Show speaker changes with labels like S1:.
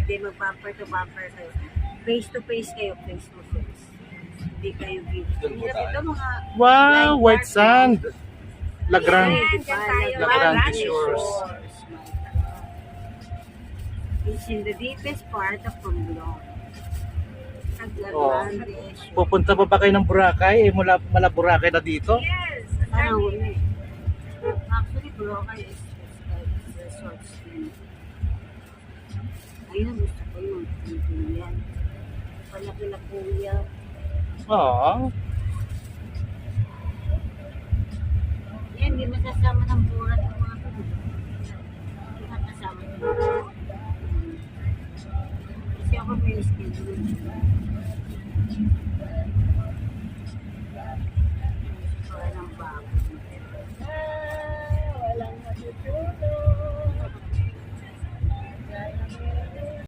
S1: Pwede mag-bumper to bumper kayo. Face to face kayo, face to face. Hindi kayo give. Ito mga
S2: Wow, white sand. La Grande.
S1: La
S2: Grande Shores.
S1: It's in the deepest part of Romblon. Ang La
S2: Oh.
S1: Grande Shores.
S2: Pupunta pa ba kayo ng Boracay? Mula Boracay na dito?
S1: Yes! Actually, Boracay is resort scheme. Ayun, gusto ko yun. Yan. Palaki na kuya.
S2: Oo.
S1: Yan, hindi masasama ng burat ng mga kuya. Hindi makasama ng burat. Kasi ako may schedule. Wala ng bago.
S3: Walang matutulog.